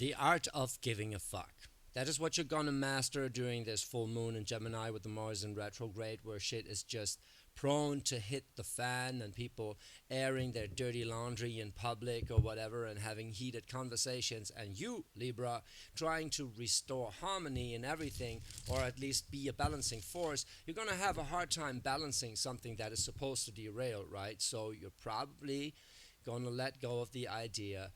The art of giving a fuck. That is what you're gonna master during this full moon in Gemini with the Mars in retrograde, where shit is just prone to hit the fan and people airing their dirty laundry in public or whatever and having heated conversations, and you, Libra, trying to restore harmony in everything or at least be a balancing force. You're gonna have a hard time balancing something that is supposed to derail, right? So you're probably gonna let go of the idea,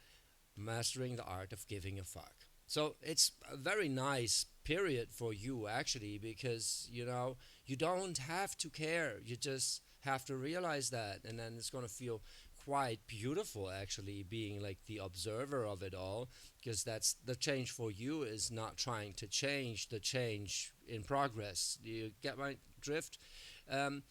mastering the art of giving a fuck. So it's a very nice period for you actually, because you don't have to care. You just have to realize that, and then it's going to feel quite beautiful actually, being like the observer of it all, because that's the change for you, is not trying to change the change in progress. Do you get my drift? um,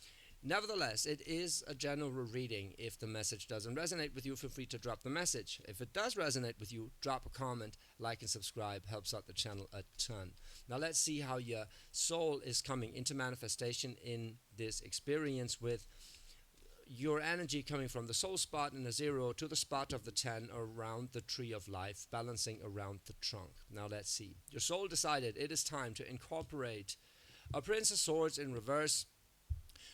Nevertheless, it is a general reading. If the message doesn't resonate with you, feel free to drop the message. If it does resonate with you, drop a comment, like and subscribe. Helps out the channel a ton. Now let's see how your soul is coming into manifestation in this experience, with your energy coming from the soul spot in the 0 to the spot of the 10 around the tree of life, balancing around the trunk. Now let's see. Your soul decided it is time to incorporate a Prince of Swords in reverse.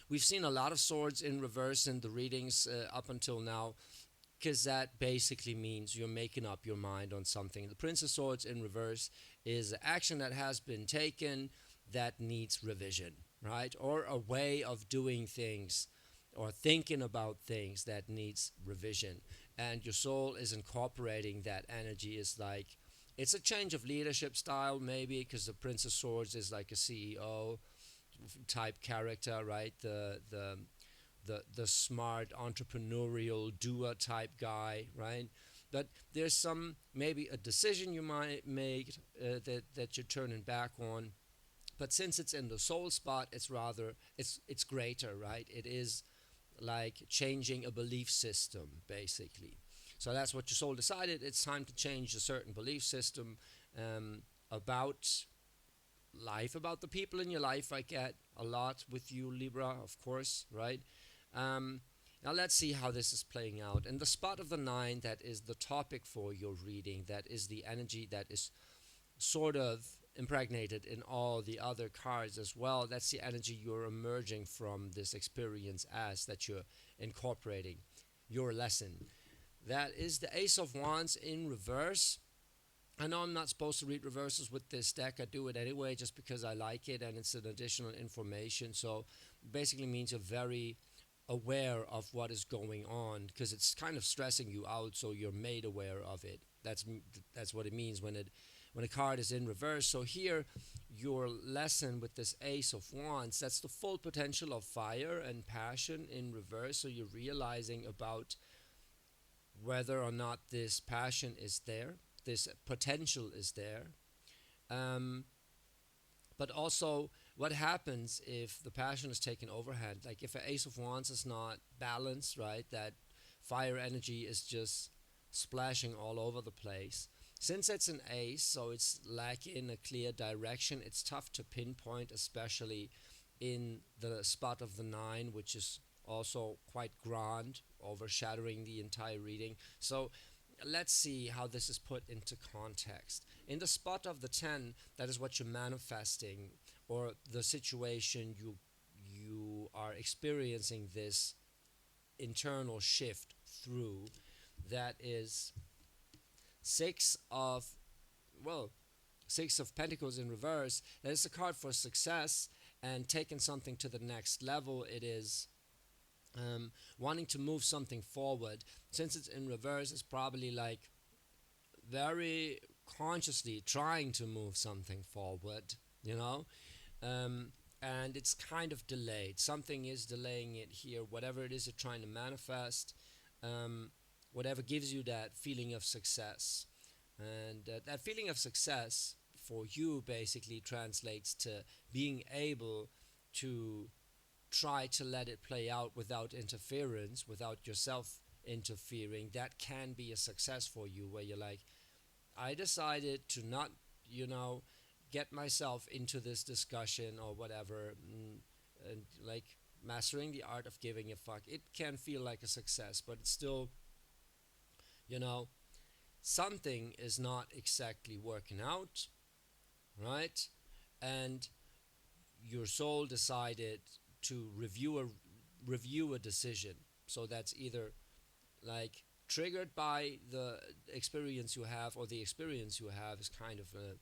We've seen a lot of swords in reverse in the readings up until now, because that basically means you're making up your mind on something. The Prince of Swords in reverse is action that has been taken that needs revision, right? Or a way of doing things or thinking about things that needs revision. And your soul is incorporating that energy. Is like, it's a change of leadership style maybe, because the Prince of Swords is like a CEO type character, right? The smart entrepreneurial doer type guy, right? But there's some, maybe a decision you might make that you're turning back on. But since it's in the soul spot, it's greater, right? It is like changing a belief system basically. So that's what your soul decided. It's time to change a certain belief system about life, about the people in your life. I get a lot with you, Libra, of course, right? Um, Now let's see how this is playing out. In the spot of the 9, that is the topic for your reading. That is the energy that is sort of impregnated in all the other cards as well. That's the energy you're emerging from this experience as, that you're incorporating your lesson. That is the Ace of Wands in reverse. I know I'm not supposed to read reverses with this deck. I do it anyway just because I like it and it's an additional information. So basically means you're very aware of what is going on, because it's kind of stressing you out, so you're made aware of it. That's what it means when a card is in reverse. So here, your lesson with this Ace of Wands, that's the full potential of fire and passion in reverse. So you're realizing about whether or not this passion is there, this potential is there. Um, but also, what happens if the passion is taken overhand? Like if an Ace of Wands is not balanced, right? That fire energy is just splashing all over the place. Since it's an ace, so it's lacking a clear direction, it's tough to pinpoint, especially in the spot of the 9, which is also quite grand, overshadowing the entire reading. So let's see how this is put into context. In the spot of the 10, that is what you're manifesting, or the situation you are experiencing this internal shift through. That is six of well six of pentacles in reverse. That is a card for success and taking something to the next level. It is wanting to move something forward. Since it's in reverse, it's probably like very consciously trying to move something forward, you know. And it's kind of delayed. Something is delaying it here. Whatever it is you're trying to manifest, whatever gives you that feeling of success. And that feeling of success for you basically translates to being able to try to let it play out without interference, without yourself interfering. That can be a success for you, where you're like, I decided to not, you know, get myself into this discussion or whatever, and like mastering the art of giving a fuck. It can feel like a success, but it's still, you know, something is not exactly working out, right? And your soul decided to review a decision. So that's either like triggered by the experience you have, or the experience you have is kind of a,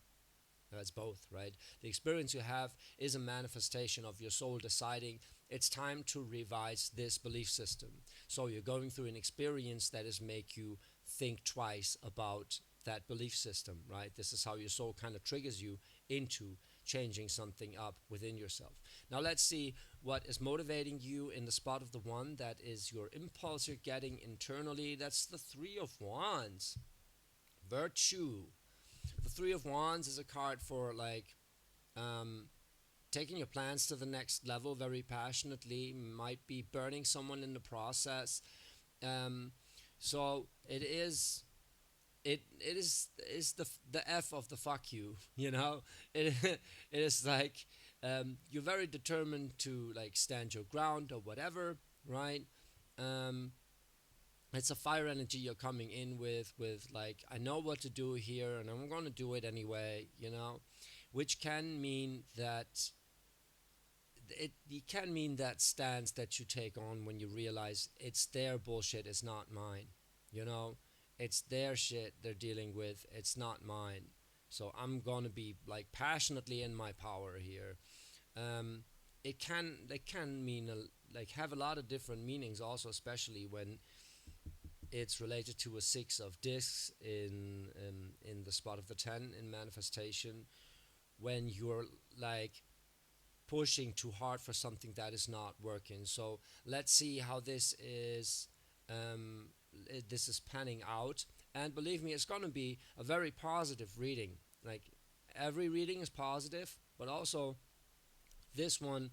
that's both, right? The experience you have is a manifestation of your soul deciding it's time to revise this belief system. So you're going through an experience that is make you think twice about that belief system, right? This is how your soul kind of triggers you into changing something up within yourself. Now let's see what is motivating you in the spot of the one. That is your impulse you're getting internally. That's the Three of Wands. Virtue. The Three of Wands is a card for like um, taking your plans to the next level very passionately. Might be burning someone in the process. Um, so it is the F of the fuck you. You know, it is like you're very determined to like stand your ground or whatever, right? Um, it's a fire energy you're coming in with like, I know what to do here and I'm going to do it anyway, you know, which can mean that it can mean that stance that you take on when you realize it's their bullshit, it's not mine, you know, it's their shit they're dealing with, it's not mine. So I'm going to be like passionately in my power here. um, it can mean like have a lot of different meanings also, especially when it's related to a six of discs in the spot of the 10 in manifestation, when you're like pushing too hard for something that is not working. So let's see how this is panning out. And believe me, it's going to be a very positive reading. Like every reading is positive, but also this one,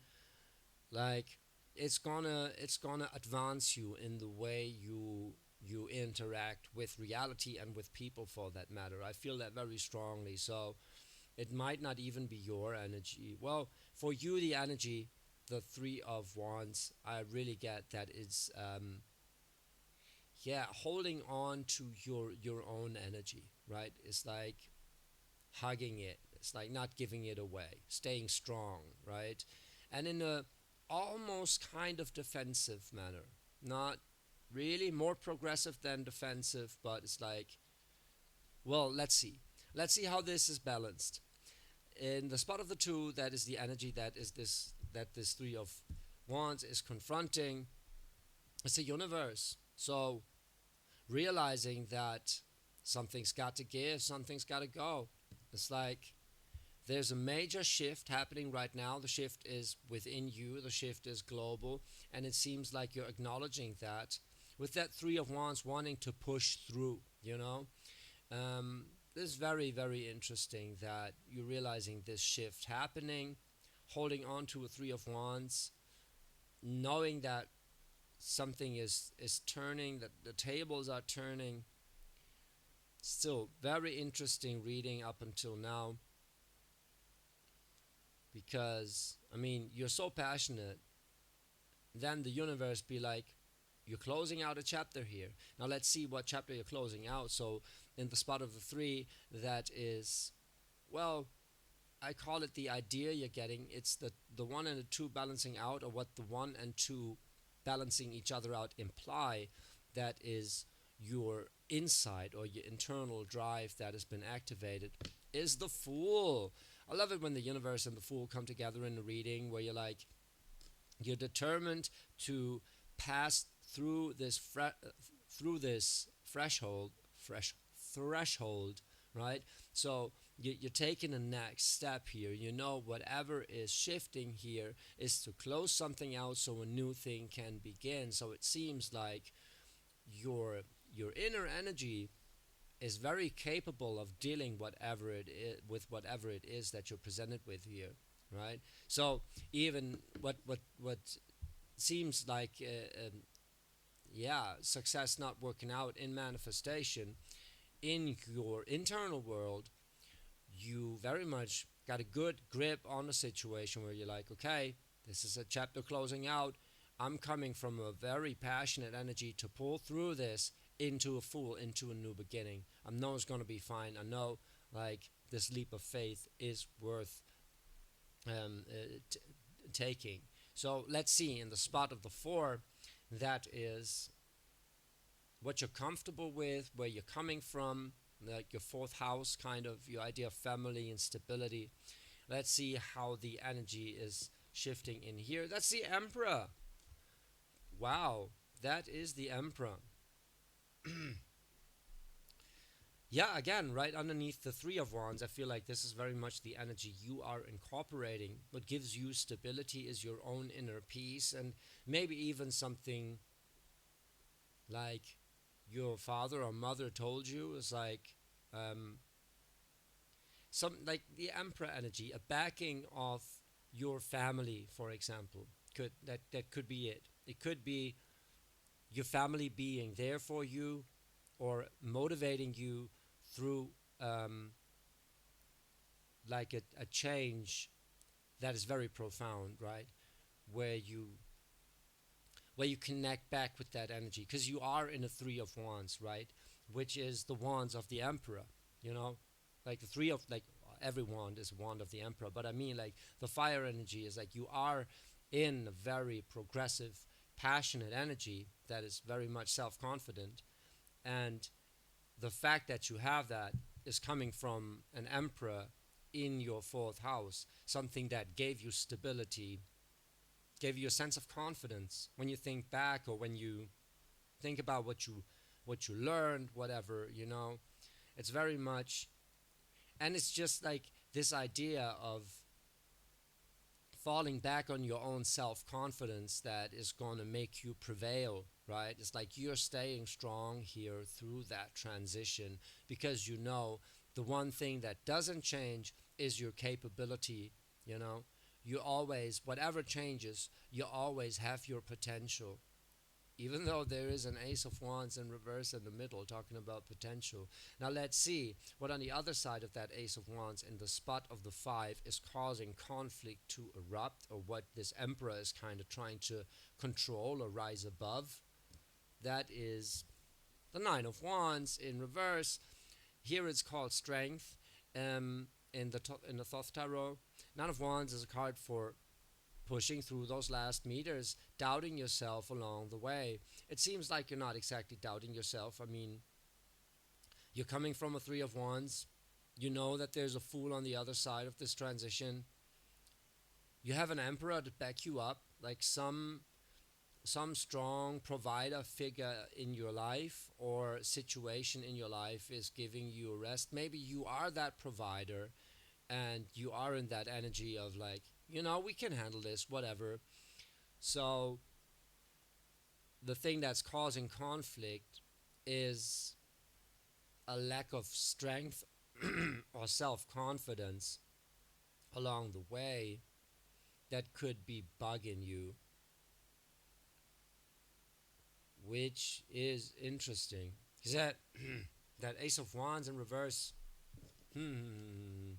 like it's gonna advance you in the way you interact with reality and with people for that matter. I feel that very strongly. So it might not even be your energy. Well, for you, the energy, the Three of Wands, I really get that it's yeah, holding on to your own energy, right? It's like hugging it. It's like not giving it away, staying strong, right? And in a almost kind of defensive manner, not really, more progressive than defensive, but it's like, well, let's see how this is balanced. In the spot of the two, that is the energy that this Three of Wands is confronting. It's a universe. So realizing that something's got to give, something's got to go. It's like there's a major shift happening right now. The shift is within you, the shift is global, and it seems like you're acknowledging that with that Three of Wands wanting to push through, you know. This is very, very interesting that you're realizing this shift happening, holding on to a Three of Wands, knowing that something is turning, that the tables are turning. Still, very interesting reading up until now, because, I mean, you're so passionate, then the universe be like, you're closing out a chapter here. Now let's see what chapter you're closing out. So in the spot of the three, that is, well, I call it the idea you're getting. It's the one and the two balancing out, or what the one and two balancing each other out imply. That is your insight or your internal drive that has been activated, is the Fool. I love it when the universe and the Fool come together in a reading where you're like, you're determined to pass through this threshold, right? So you're taking the next step here. You know, whatever is shifting here is to close something out so a new thing can begin. So it seems like your your inner energy is very capable of dealing whatever it is with whatever it is that you're presented with here, right? So even what seems like yeah, success not working out in manifestation in your internal world, you very much got a good grip on the situation where you're like, okay, this is a chapter closing out. I'm coming from a very passionate energy to pull through this into a fool, into a new beginning. I know it's going to be fine. I know, like, this leap of faith is worth um, uh, t- taking. So let's see, in the spot of the four, that is what you're comfortable with, where you're coming from, like your fourth house, kind of your idea of family and stability. Let's see how the energy is shifting in here. That's the Emperor. Wow, that is the Emperor. Yeah, again, right underneath the Three of Wands, I feel like this is very much the energy you are incorporating. What gives you stability is your own inner peace, and maybe even something like your father or mother told you is like um, some like the Emperor energy, a backing of your family, for example. That could be it. It could be your family being there for you or motivating you through like a change that is very profound, right? Where you where you connect back with that energy because you are in a Three of Wands, right? Which is the wands of the Emperor, you know, like the three of like every wand is a wand of the Emperor, but I mean like the fire energy is like you are in a very progressive, passionate energy that is very much self-confident, and the fact that you have that is coming from an Emperor in your fourth house, something that gave you stability, gave you a sense of confidence when you think back or when you think about what you learned, whatever, you know. It's very much, and it's just like this idea of falling back on your own self-confidence that is going to make you prevail, right? It's like you're staying strong here through that transition because you know the one thing that doesn't change is your capability, you know. You always, whatever changes, you always have your potential, even though there is an Ace of Wands in reverse in the middle talking about potential. Now let's see what on the other side of that Ace of Wands in the spot of the five is causing conflict to erupt, or what this Emperor is kind of trying to control or rise above. That is the Nine of Wands in reverse. Here it's called Strength. In the Thoth Tarot, Nine of Wands is a card for pushing through those last meters, doubting yourself along the way. It seems like you're not exactly doubting yourself. I mean, you're coming from a Three of Wands. You know that there's a Fool on the other side of this transition. You have an Emperor to back you up, like some strong provider figure in your life or situation in your life is giving you a rest. Maybe you are that provider and you are in that energy of like, we can handle this, whatever. So the thing that's causing conflict is a lack of strength or self confidence along the way that could be bugging you, which is interesting. Because that Ace of Wands in reverse, kind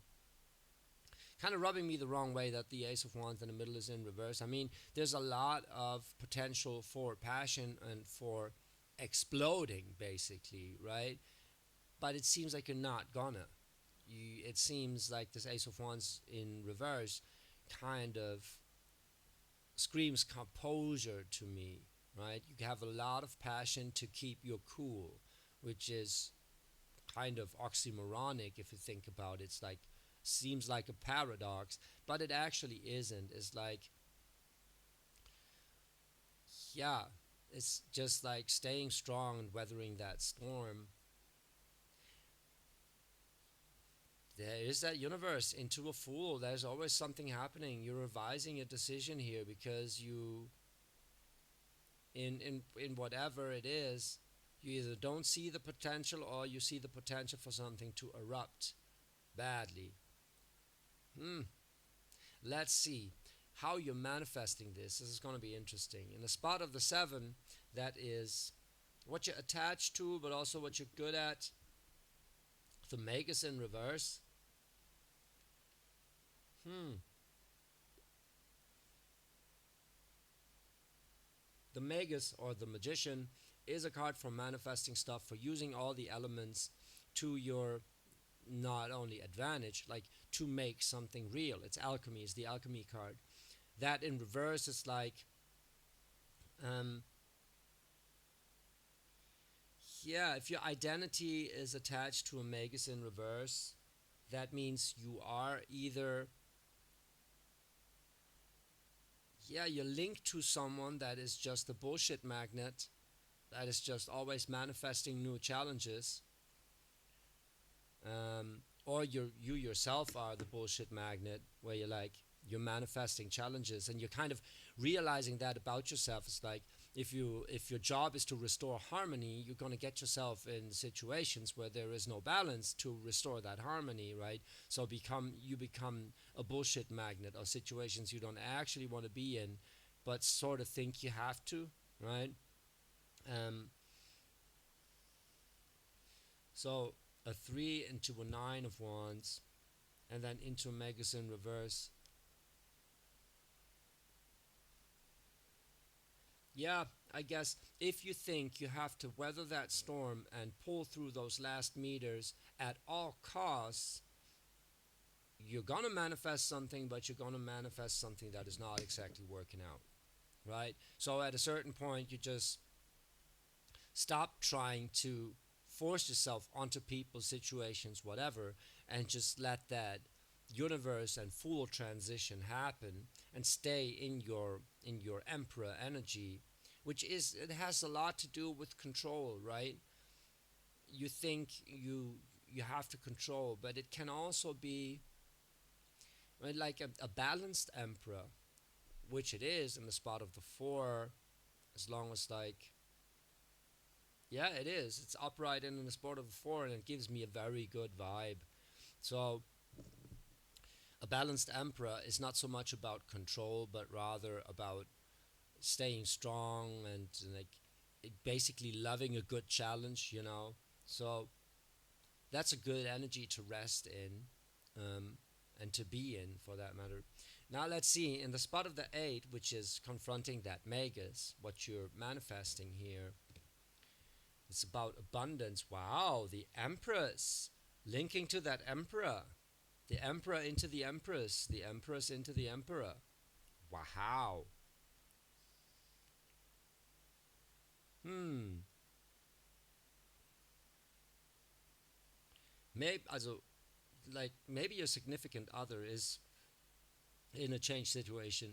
of rubbing me the wrong way that the Ace of Wands in the middle is in reverse. I mean, there's a lot of potential for passion and for exploding, basically, right? But it seems like you're not gonna. It seems like this Ace of Wands in reverse kind of screams composure to me, right? You have a lot of passion to keep your cool, which is kind of oxymoronic if you think about it. It's like seems like a paradox, but it actually isn't. It's like, yeah, it's just like staying strong and weathering that storm. There is that universe into a Fool. There's always something happening. You're revising a decision here because you, in whatever it is, you either don't see the potential or you see the potential for something to erupt badly. Hmm. Let's see how you're manifesting this. This is going to be interesting. In the spot of the seven, that is what you're attached to, but also what you're good at. The Magus in reverse. Hmm. The Magus or the Magician is a card for manifesting stuff, for using all the elements to your not only advantage, like to make something real. It's alchemy, is the alchemy card. That in reverse is like, um, yeah, if your identity is attached to a magus in reverse, that means you are either, yeah, you're linked to someone that is just a bullshit magnet, that is just always manifesting new challenges, or you yourself are the bullshit magnet, where you're manifesting challenges, and you're kind of realizing that about yourself. It's like, if your job is to restore harmony, you're going to get yourself in situations where there is no balance to restore that harmony, right? So you become a bullshit magnet, or situations you don't actually want to be in, but sort of think you have to, right? um, so a 3 into a 9 of wands, and then into magus in reverse. Yeah, I guess if you think you have to weather that storm and pull through those last meters at all costs, you're going to manifest something, but you're going to manifest something that is not exactly working out, right? So at a certain point, you just stop trying to force yourself onto people, situations, whatever, and just let that universe and full transition happen, and stay in your emperor energy, which is, it has a lot to do with control, right? You think you have to control, but it can also be, right, like a balanced emperor, which it is in the spot of the 4, as long as, like, yeah, it is, it's upright and in the spot of the 4, and it gives me a very good vibe. So a balanced emperor is not so much about control, but rather about staying strong, and like basically loving a good challenge, you know. So that's a good energy to rest in, and to be in, for that matter. Now let's see, in the spot of the 8, which is confronting that magus, what you're manifesting here, it's about abundance. Wow, the Empress, linking to that Emperor, the Emperor into the Empress, the Empress into the Emperor. Wow. Hmm. Maybe, also, like, maybe your significant other is in a change situation,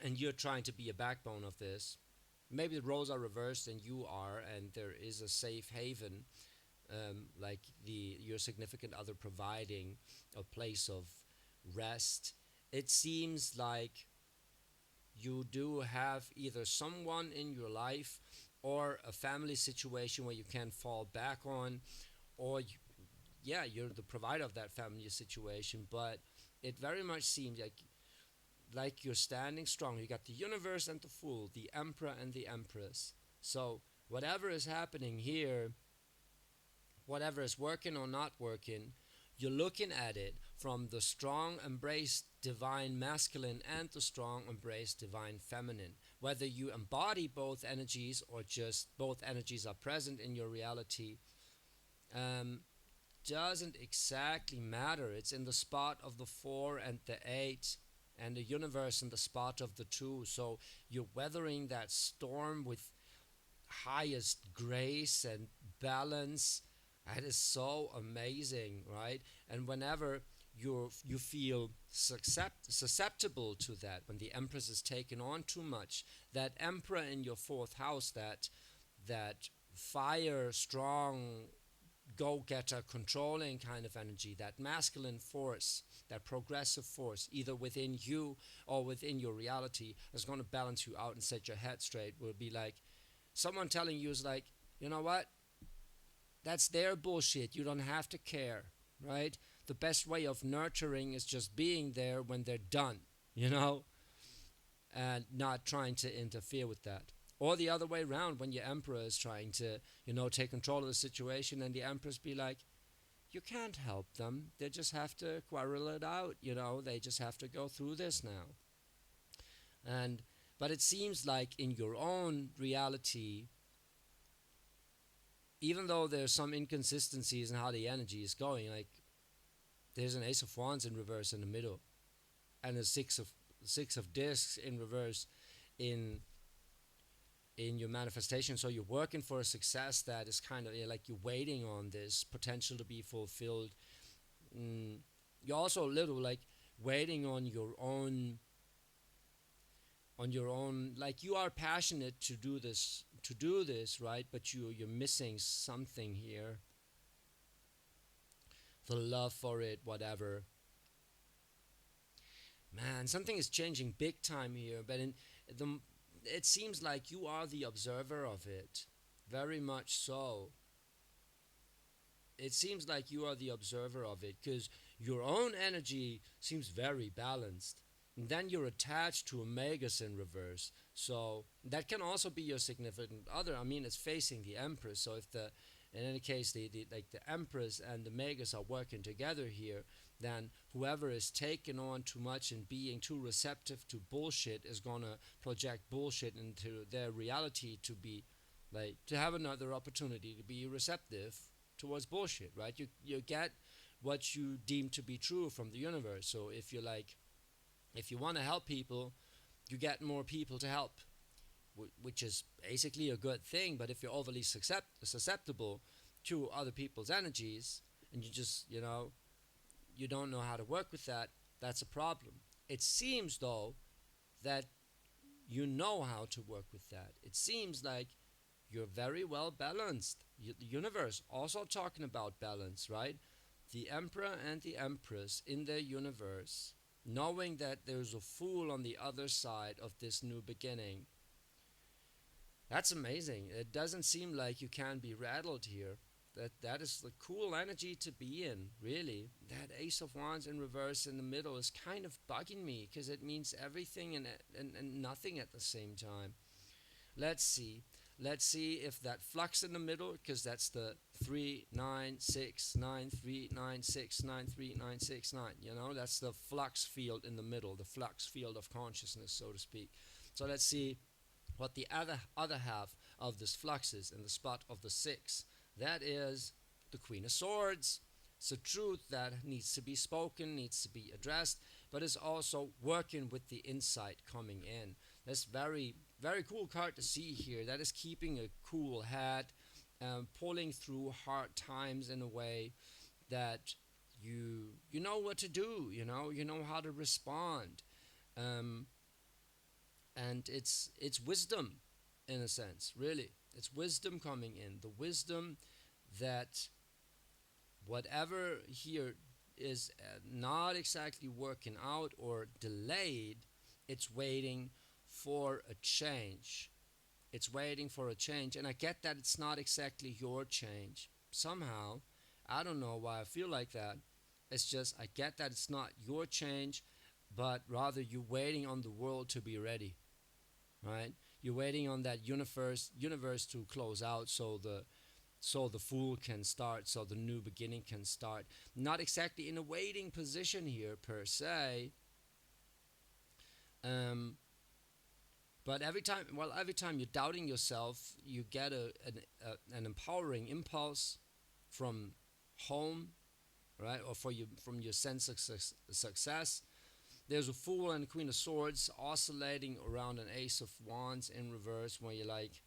and you're trying to be a backbone of this. Maybe the roles are reversed and you are, and there is a safe haven, like the your significant other providing a place of rest. It seems like you do have either someone in your life or a family situation where you can fall back on, or yeah, you're the provider of that family situation, but it very much seems like you're standing strong. You got the universe and the fool, the emperor and the empress. So whatever is happening here, whatever is working or not working, you're looking at it from the strong embrace divine masculine and the strong embrace divine feminine. Whether you embody both energies or just both energies are present in your reality, um, doesn't exactly matter. It's in the spot of the 4 and the 8, and the universe in the spot of the 2. So you're weathering that storm with highest grace and balance. That is so amazing, right? And whenever you feel susceptible to that, when the Empress is taken on too much, that Emperor in your 4th house, that fire strong go-getter controlling kind of energy, that masculine force, that progressive force, either within you or within your reality, is going to balance you out and set your head straight. Will be like someone telling you is like, you know what, that's their bullshit, you don't have to care, right? The best way of nurturing is just being there when they're done, you know, and not trying to interfere with that. Or the other way around, when your emperor is trying to, take control of the situation, and the empress be like, you can't help them. They just have to quarrel it out, they just have to go through this now. And but it seems like in your own reality, even though there's some inconsistencies in how the energy is going, like there's an Ace of Wands in reverse in the middle, and a six of discs in reverse in your manifestation. So you're working for a success that is kind of, like you're waiting on this potential to be fulfilled. mm, you're also a little like waiting on your own, like you are passionate to do this, right? But you're missing something here, the love for it, whatever. Man, something is changing big time here, but the it seems like you are the observer of it, very much so. It seems like you are the observer of it because your own energy seems very balanced. And then you're attached to a Magus in reverse. So that can also be your significant other. I mean, it's facing the Empress. So if in any case, the Empress and the Magus are working together here, then whoever is taking on too much and being too receptive to bullshit is gonna project bullshit into their reality to be like to have another opportunity to be receptive towards bullshit, right? You get what you deem to be true from the universe. So if you want to help people, you get more people to help, which is basically a good thing. But if you're overly susceptible to other people's energies and you don't know how to work with that, that's a problem. It seems though that you know how to work with that. It seems like you're very well balanced. The universe also talking about balance, right? The Emperor and the Empress in their universe, knowing that there's a fool on the other side of this new beginning. That's amazing. It doesn't seem like you can be rattled here. That is the cool energy to be in, really. That Ace of Wands in reverse in the middle is kind of bugging me because it means everything and nothing at the same time. Let's see. Let's see if that flux in the middle, because that's the 3 9 6 9 3 9 6 9 3 9 6 9. That's the flux field in the middle, the flux field of consciousness, so to speak. So let's see what the other half of this flux is in the spot of the 6. That is the Queen of Swords. It's a truth that needs to be spoken, needs to be addressed, but is also working with the insight coming in. That's very, very cool card to see here. That is keeping a cool head, pulling through hard times in a way that you know what to do. You know how to respond, um, and it's wisdom, in a sense. Really, it's wisdom coming in. The wisdom that whatever here is not exactly working out or delayed, it's waiting for a change. It's waiting for a change. And I get that it's not exactly your change. Somehow, I don't know why I feel like that. It's just, I get that it's not your change, but rather you're waiting on the world to be ready, right? You're waiting on that universe to close out so the fool can start, so the new beginning can start. Not exactly in a waiting position here per se, um, but every time you're doubting yourself, you get an empowering impulse from home, right, or from your sense of success. There's a Fool and a Queen of Swords oscillating around an Ace of Wands in reverse, where you're like,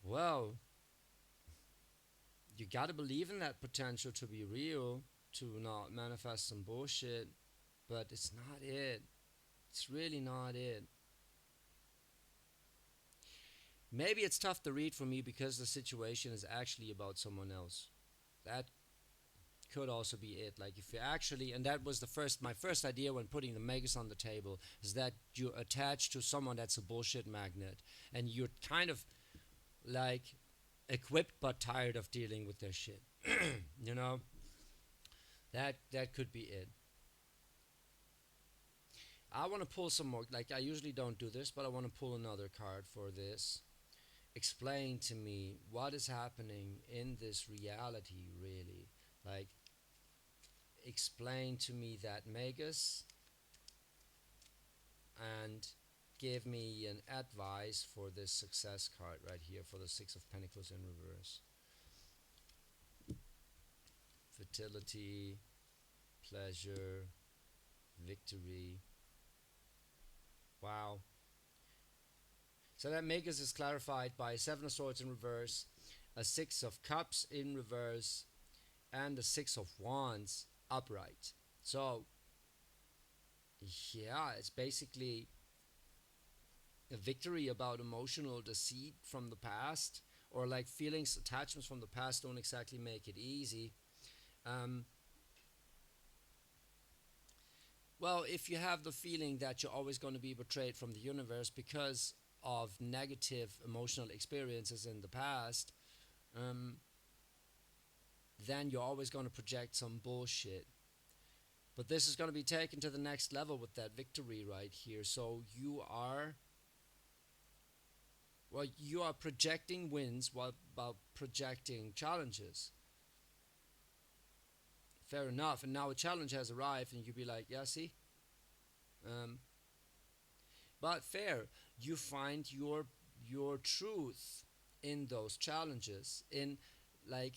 well, you gotta believe in that potential to be real, to not manifest some bullshit, but it's not it. It's really not it. Maybe it's tough to read for me because the situation is actually about someone else. That could also be it. Like if you actually, and that was my first idea when putting the Magus on the table, is that you're attached to someone that's a bullshit magnet, and you're kind of like equipped but tired of dealing with their shit. you know, that could be it. I want to pull some more. Like I usually don't do this, but I want to pull another card for this. Explain to me what is happening in this reality, really. Like, explain to me that Magus and give me an advice for this success card right here for the Six of Pentacles in reverse? Fertility, pleasure, victory. Wow. So that Magus is clarified by Seven of Swords in reverse, a Six of Cups in reverse, and a Six of Wands upright. So, yeah, it's basically a victory about emotional deceit from the past, or like feelings, attachments from the past don't exactly make it easy. Um, well, if you have the feeling that you're always going to be betrayed from the universe because of negative emotional experiences in the past, um, then you're always going to project some bullshit. But this is going to be taken to the next level with that victory right here. So you are projecting wins while projecting challenges. Fair enough. And now a challenge has arrived, and you'd be like, yeah, see. Um, but fair, you find your truth in those challenges, in like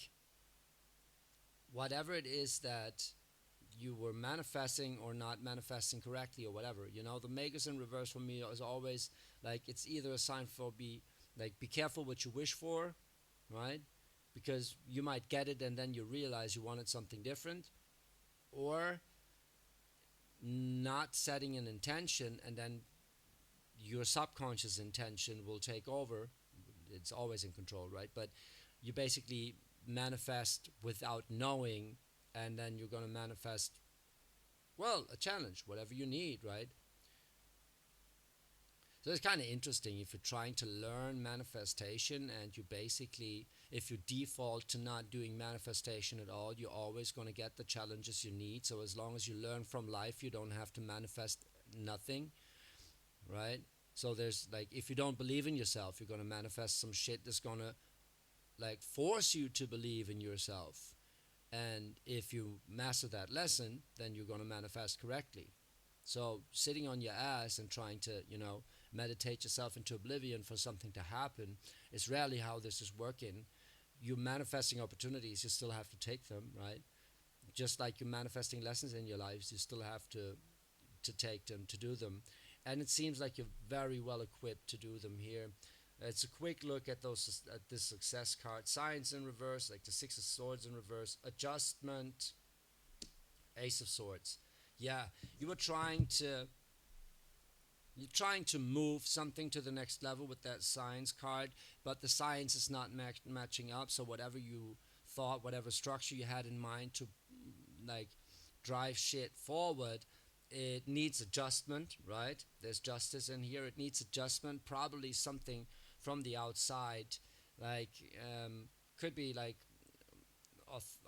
whatever it is that you were manifesting or not manifesting correctly or whatever. The Magus in reverse for me is always like it's either a sign for be careful what you wish for, right? Because you might get it and then you realize you wanted something different, or not setting an intention and then your subconscious intention will take over. It's always in control, right? But you basically manifest without knowing, and then you're going to manifest, well, a challenge, whatever you need, right? So it's kind of interesting if you're trying to learn manifestation and you basically, if you default to not doing manifestation at all, you're always going to get the challenges you need. So as long as you learn from life, you don't have to manifest nothing, right? So there's like, if you don't believe in yourself, you're going to manifest some shit that's going to like force you to believe in yourself. And if you master that lesson, then you're going to manifest correctly. So sitting on your ass and trying to, meditate yourself into oblivion for something to happen is rarely how this is working. You're manifesting opportunities, you still have to take them, right? Just like you're manifesting lessons in your lives, you still have to take them, to do them. And it seems like you're very well equipped to do them here. It's a quick look at this success card. Science in reverse, like the Six of Swords in reverse. Adjustment, Ace of Swords. Yeah, you were trying to move something to the next level with that science card, but the science is not matching up. So whatever you thought, whatever structure you had in mind to like drive shit forward, it needs adjustment, right? There's justice in here. It needs adjustment. Probably something from the outside, like could be like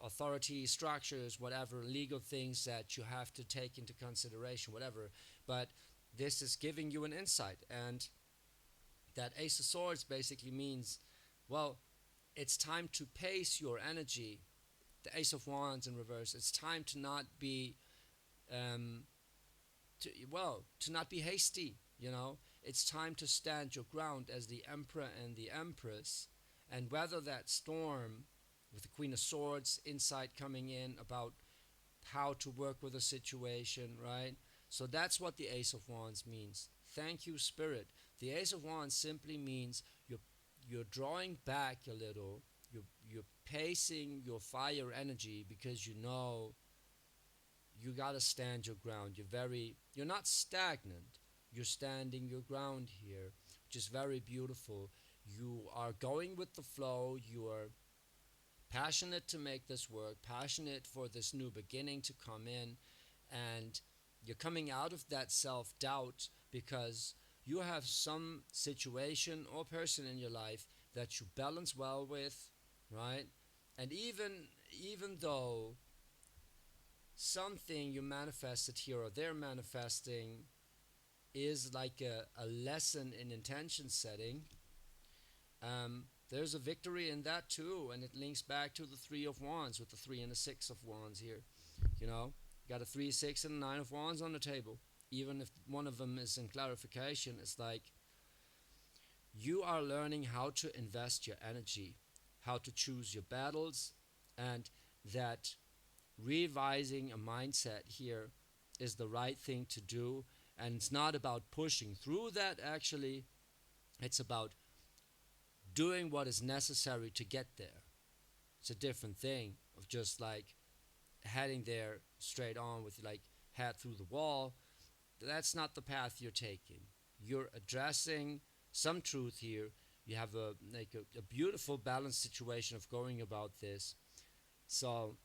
authority structures, whatever legal things that you have to take into consideration, whatever. But this is giving you an insight, and that Ace of Swords basically means, well, it's time to pace your energy. The Ace of Wands in reverse. It's time to not be um, to not be hasty. It's time to stand your ground as the Emperor and the Empress, and weather that storm with the Queen of Swords, insight coming in about how to work with a situation, right? So that's what the Ace of Wands means. Thank you, Spirit. The Ace of Wands simply means you're drawing back a little. You're pacing your fire energy because you gotta stand your ground. You're not stagnant. You're standing your ground here, which is very beautiful. You are going with the flow. You are passionate to make this work, passionate for this new beginning to come in, and you're coming out of that self-doubt because you have some situation or person in your life that you balance well with, right? And even though something you manifested here or they're manifesting is like a lesson in intention setting, there's a victory in that too, and it links back to the Three of Wands with the Three and the Six of Wands here. You got a 3, 6, and a 9 of Wands on the table. even if one of them is in clarification, it's like you are learning how to invest your energy, how to choose your battles, and that revising a mindset here is the right thing to do. And it's not about pushing through that, actually, it's about doing what is necessary to get there. It's a different thing of just like heading there straight on with like head through the wall. That's not the path you're taking. You're addressing some truth here. You have a beautiful balanced situation of going about this. So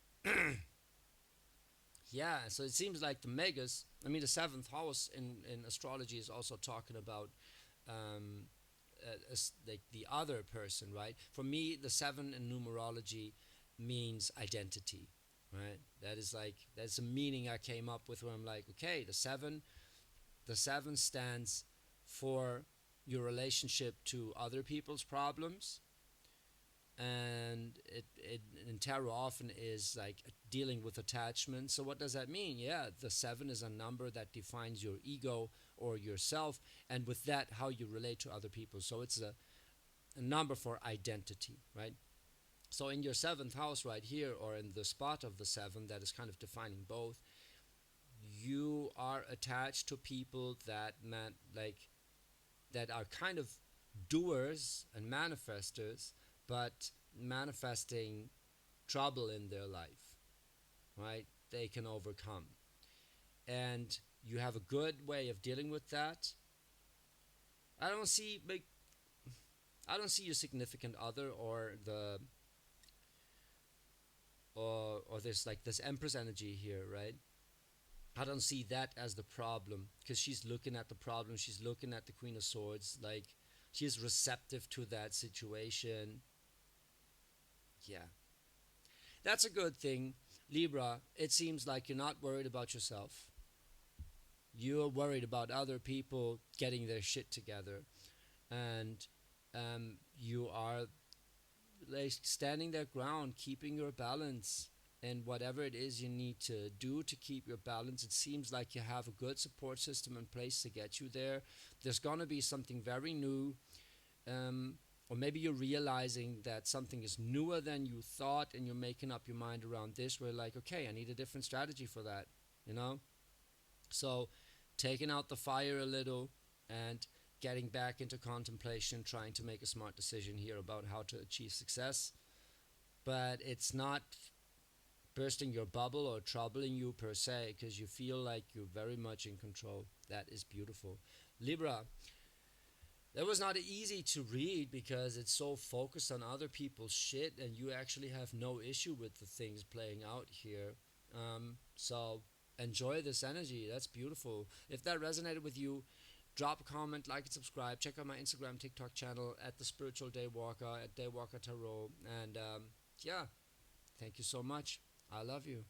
yeah, so it seems like the megas, I mean, the seventh house in astrology is also talking about um, like the other person, right? For me, the seven in numerology means identity, right? That is like, that's a meaning I came up with where I'm like, okay, the seven stands for your relationship to other people's problems, and it in tarot often is like dealing with attachment. So what does that mean? Yeah, the seven is a number that defines your ego or yourself, and with that, how you relate to other people. So it's a number for identity, right? So in your seventh house right here, or in the spot of the seven that is kind of defining both, you are attached to people that that are kind of doers and manifestors, but manifesting trouble in their life, right? They can overcome. And you have a good way of dealing with that. I don't see like I don't see your significant other or the or this like this Empress energy here, right? I don't see that as the problem because she's looking at the problem. She's looking at the Queen of Swords. Like she's receptive to that situation. Yeah, that's a good thing. Libra, it seems like you're not worried about yourself. You're worried about other people getting their shit together. And you are like standing their ground, keeping your balance, and whatever it is you need to do to keep your balance. It seems like you have a good support system in place to get you there. There's going to be something very new, or maybe you're realizing that something is newer than you thought, and you're making up your mind around this. Where like, okay, I need a different strategy for that, you know. So, taking out the fire a little and getting back into contemplation, trying to make a smart decision here about how to achieve success. But it's not bursting your bubble or troubling you per se, because you feel like you're very much in control. That is beautiful. Libra, that was not easy to read because it's so focused on other people's shit, and you actually have no issue with the things playing out here. So enjoy this energy. That's beautiful. If that resonated with you, drop a comment, like and subscribe. Check out my Instagram, TikTok channel at the Spiritual Daywalker, at Daywalker Tarot. And yeah, thank you so much. I love you.